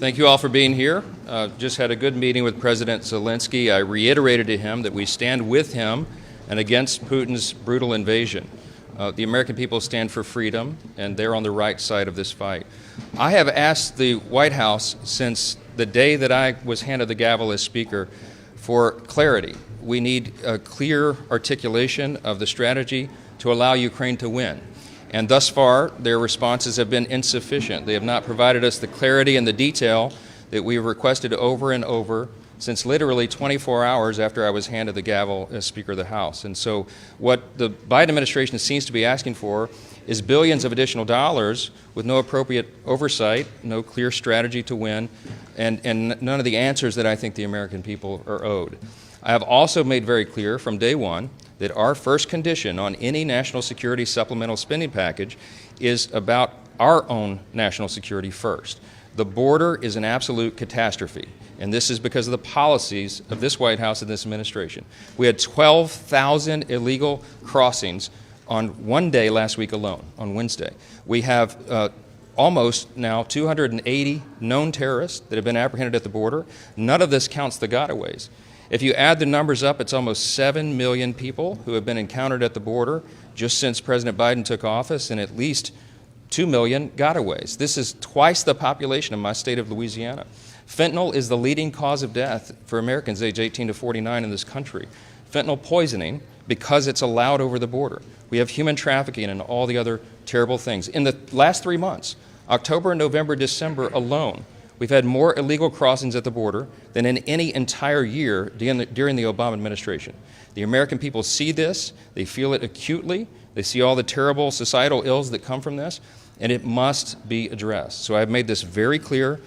Thank you all for being here. Just had a good meeting with President Zelensky. I reiterated to him that we stand with him and against Putin's brutal invasion. The American people stand for freedom, and they're on the right side of this fight. I have asked the White House since the day that I was handed the gavel as Speaker for clarity. We need a clear articulation of the strategy to allow Ukraine to win. And thus far, their responses have been insufficient. They have not provided us the clarity and the detail that we have requested over and over since literally 24 hours after I was handed the gavel as Speaker of the House. And so what the Biden administration seems to be asking for is billions of additional dollars with no appropriate oversight, no clear strategy to win, and none of the answers that I think the American people are owed. I have also made very clear from day one that our first condition on any national security supplemental spending package is about our own national security first. The border is an absolute catastrophe, and this is because of the policies of this White House and this administration. We had 12,000 illegal crossings on one day last week alone, on Wednesday. We have almost now 280 known terrorists that have been apprehended at the border. None of this counts the gotaways. If you add the numbers up, it's almost 7 million people who have been encountered at the border just since President Biden took office, and at least 2 million gotaways. This is twice the population of my state of Louisiana. Fentanyl is the leading cause of death for Americans age 18 to 49 in this country. Fentanyl poisoning, because it's allowed over the border. We have human trafficking and all the other terrible things. In the last 3 months, October, November, December alone, we've had more illegal crossings at the border than in any entire year during the Obama administration. The American people see this, they feel it acutely, they see all the terrible societal ills that come from this, and it must be addressed. So I've made this very clear,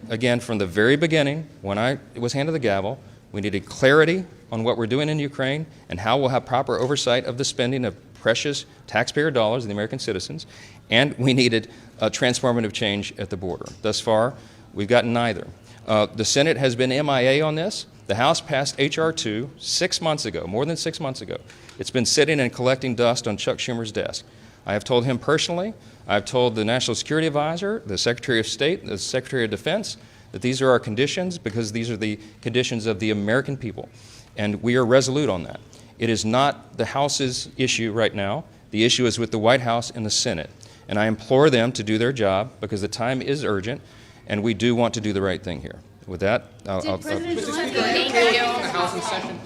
again, from the very beginning, when I was handed the gavel. We needed clarity on what we're doing in Ukraine and how we'll have proper oversight of the spending of precious taxpayer dollars of the American citizens, and we needed a transformative change at the border. Thus far, we've gotten neither. The Senate has been MIA on this. The House passed H.R. 2 6 months ago, more than 6 months ago. It's been sitting and collecting dust on Chuck Schumer's desk. I have told him personally, I've told the National Security Advisor, the Secretary of State, the Secretary of Defense, that these are our conditions because these are the conditions of the American people. And we are resolute on that. It is not the House's issue right now. The issue is with the White House and the Senate. And I implore them to do their job because the time is urgent, and we do want to do the right thing here. With that, President Zelensky, thank you. The House in session.